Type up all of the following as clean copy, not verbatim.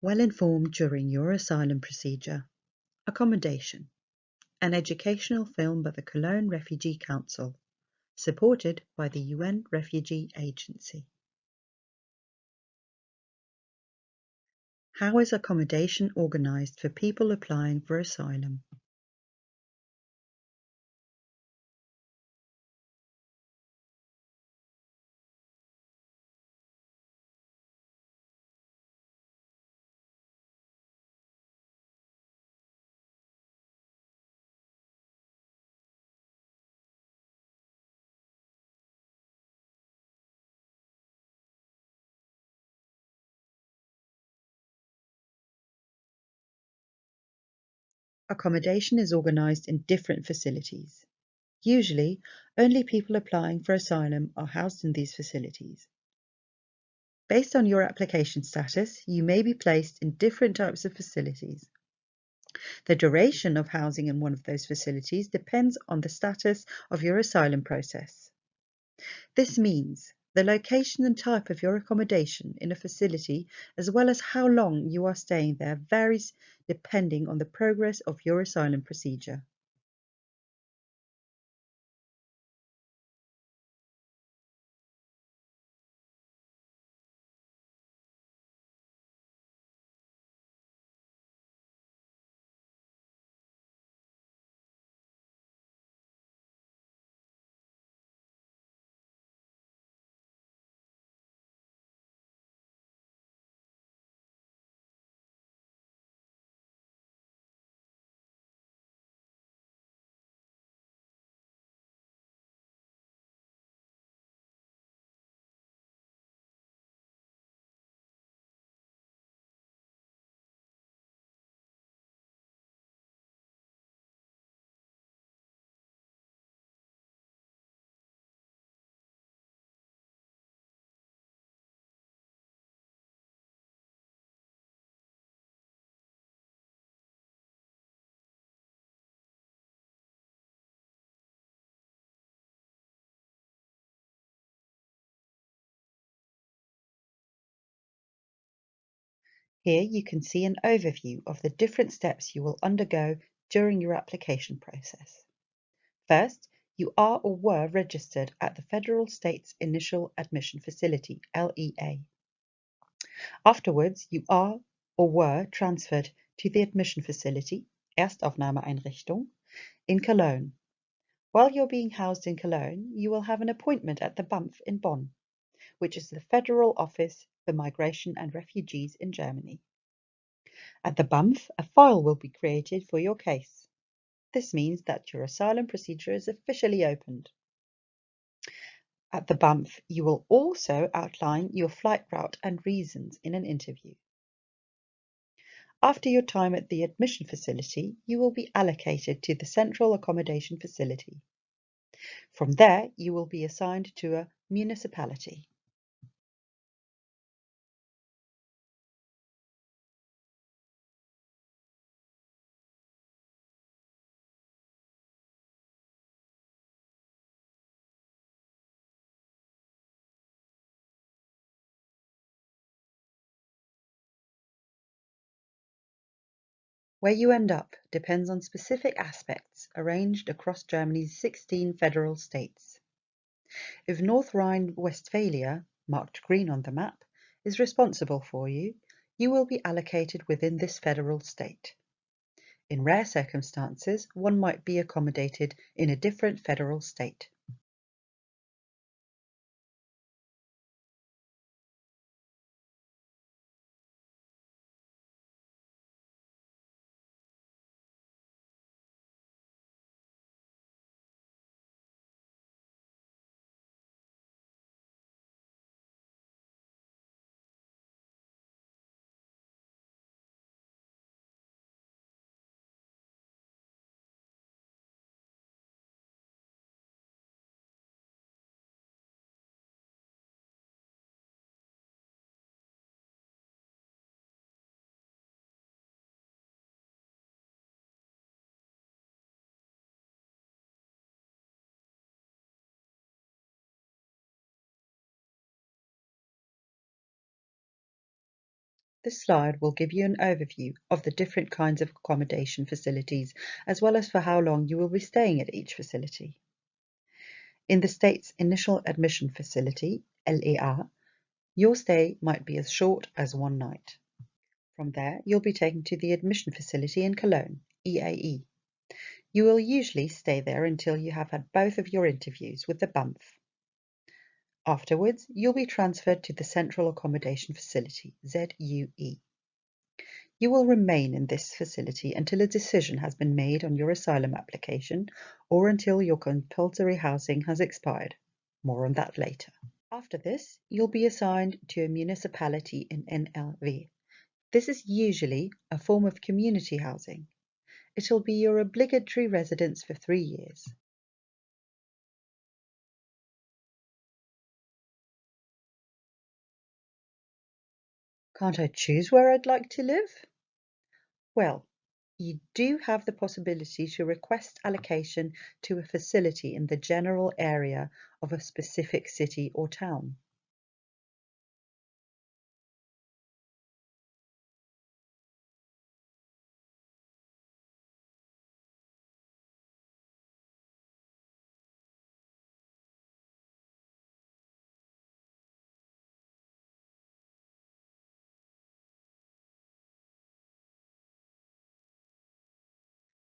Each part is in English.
Well informed during your asylum procedure. Accommodation, an educational film by the Cologne Refugee Council, supported by the UN Refugee Agency. How is accommodation organised for people applying for asylum? Accommodation is organised in different facilities. Usually, only people applying for asylum are housed in these facilities. Based on your application status, you may be placed in different types of facilities. The duration of housing in one of those facilities depends on the status of your asylum process. This means the location and type of your accommodation in a facility, as well as how long you are staying there, varies depending on the progress of your asylum procedure. Here you can see an overview of the different steps you will undergo during your application process. First, you are or were registered at the Federal State's Initial Admission Facility, LEA. Afterwards, you are or were transferred to the admission facility, Erstaufnahmeeinrichtung, in Cologne. While you're being housed in Cologne, you will have an appointment at the BAMF in Bonn, which is the Federal Office for Migration and Refugees in Germany. At the BAMF, a file will be created for your case. This means that your asylum procedure is officially opened. At the BAMF, you will also outline your flight route and reasons in an interview. After your time at the admission facility, you will be allocated to the Central Accommodation Facility. From there, you will be assigned to a municipality. Where you end up depends on specific aspects arranged across Germany's 16 federal states. If North Rhine-Westphalia, marked green on the map, is responsible for you, you will be allocated within this federal state. In rare circumstances, one might be accommodated in a different federal state. This slide will give you an overview of the different kinds of accommodation facilities, as well as for how long you will be staying at each facility. In the state's initial admission facility, LEA, your stay might be as short as 1 night. From there, you'll be taken to the admission facility in Cologne, EAE. You will usually stay there until you have had both of your interviews with the BAMF. Afterwards, you'll be transferred to the Central Accommodation Facility, ZUE. You will remain in this facility until a decision has been made on your asylum application or until your compulsory housing has expired. More on that later. After this, you'll be assigned to a municipality in NRW. This is usually a form of community housing. It'll be your obligatory residence for 3 years. Can't I choose where I'd like to live? Well, you do have the possibility to request allocation to a facility in the general area of a specific city or town.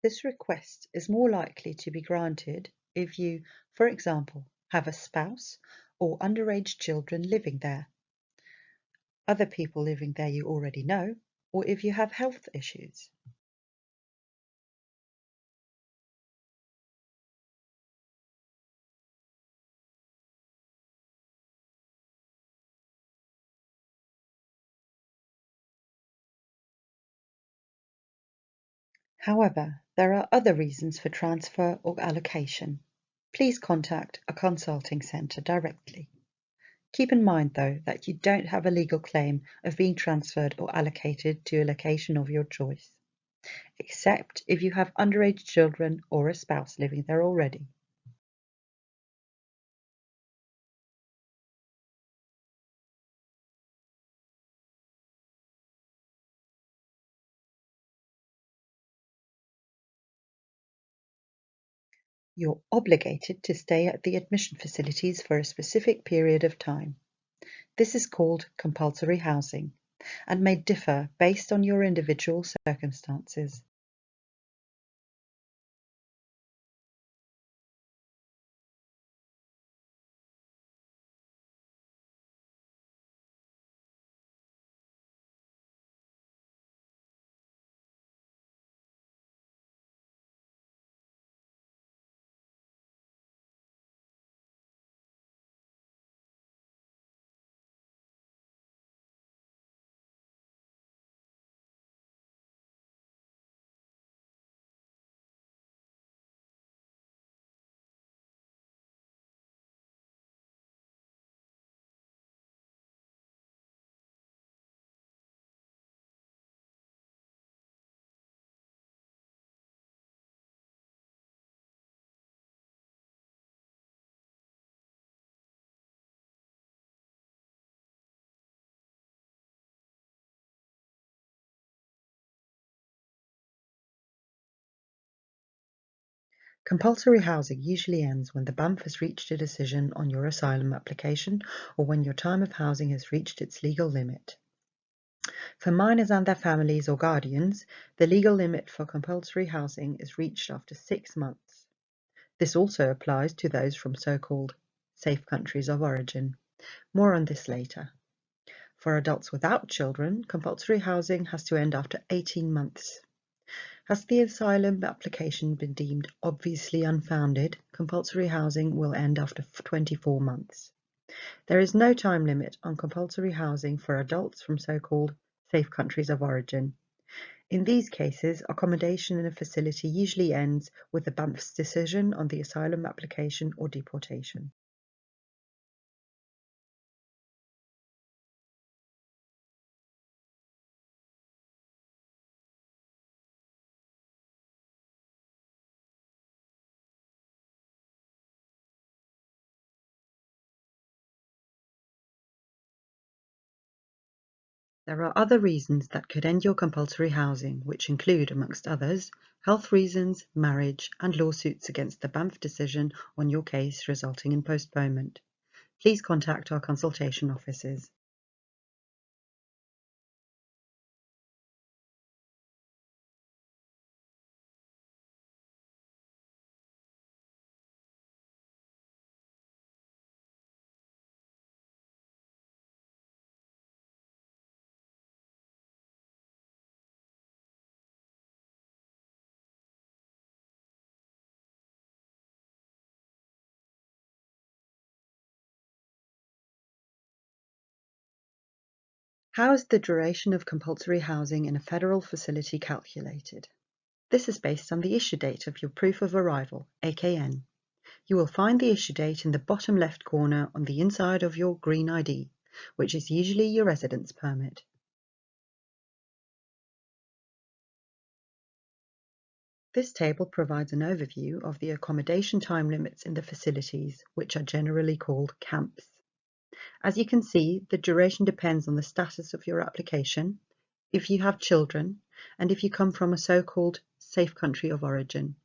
This request is more likely to be granted if you, for example, have a spouse or underage children living there, other people living there you already know, or if you have health issues. However, there are other reasons for transfer or allocation. Please contact a consulting centre directly. Keep in mind, though, that you don't have a legal claim of being transferred or allocated to a location of your choice, except if you have underage children or a spouse living there already. You're obligated to stay at the admission facilities for a specific period of time. This is called compulsory housing and may differ based on your individual circumstances. Compulsory housing usually ends when the BAMF has reached a decision on your asylum application or when your time of housing has reached its legal limit. For minors and their families or guardians, the legal limit for compulsory housing is reached after 6 months. This also applies to those from so-called safe countries of origin. More on this later. For adults without children, compulsory housing has to end after 18 months. Has the asylum application been deemed obviously unfounded, compulsory housing will end after 24 months. There is no time limit on compulsory housing for adults from so-called safe countries of origin. In these cases, accommodation in a facility usually ends with the BAMF's decision on the asylum application or deportation. There are other reasons that could end your compulsory housing, which include, amongst others, health reasons, marriage, and lawsuits against the Banff decision on your case resulting in postponement. Please contact our consultation offices. How is the duration of compulsory housing in a federal facility calculated? This is based on the issue date of your proof of arrival, AKN. You will find the issue date in the bottom left corner on the inside of your green ID, which is usually your residence permit. This table provides an overview of the accommodation time limits in the facilities, which are generally called camps. As you can see, the duration depends on the status of your application, if you have children, and if you come from a so-called safe country of origin.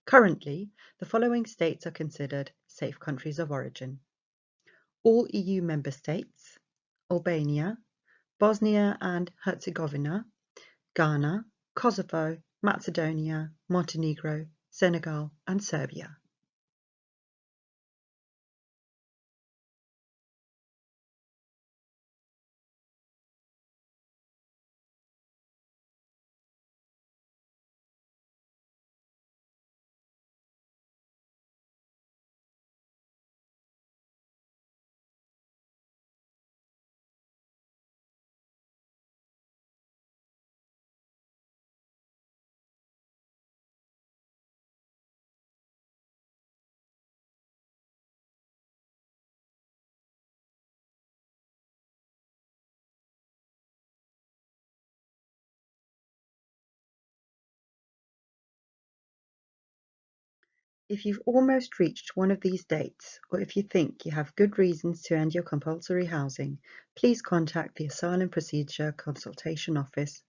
Currently, the following states are considered safe countries of origin: all EU member states, Albania, Bosnia and Herzegovina, Ghana, Kosovo, Macedonia, Montenegro, Senegal, and Serbia. If you've almost reached one of these dates, or if you think you have good reasons to end your compulsory housing, please contact the Asylum Procedure Consultation Office,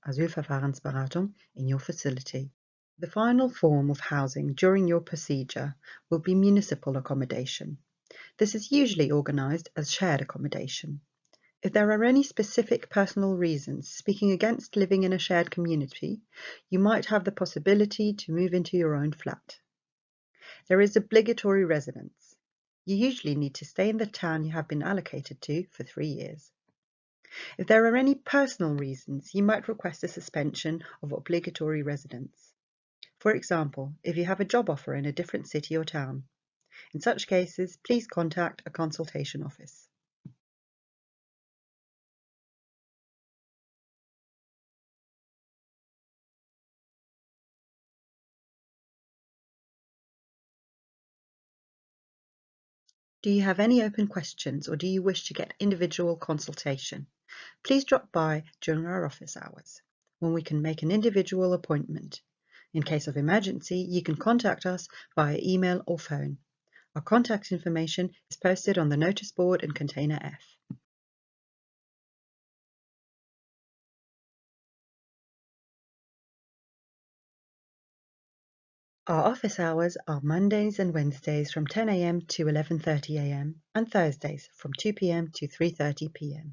Asylverfahrensberatung, in your facility. The final form of housing during your procedure will be municipal accommodation. This is usually organised as shared accommodation. If there are any specific personal reasons speaking against living in a shared community, you might have the possibility to move into your own flat. There is obligatory residence. You usually need to stay in the town you have been allocated to for 3 years. If there are any personal reasons, you might request a suspension of obligatory residence. For example, if you have a job offer in a different city or town. In such cases, please contact a consultation office. Do you have any open questions, or do you wish to get individual consultation? Please drop by during our office hours, when we can make an individual appointment. In case of emergency, you can contact us via email or phone. Our contact information is posted on the notice board in Container F. Our office hours are Mondays and Wednesdays from 10 a.m. to 11:30 a.m. and Thursdays from 2 p.m. to 3:30 p.m.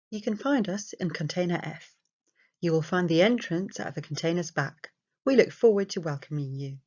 You can find us in Container F. You will find the entrance at the container's back. We look forward to welcoming you.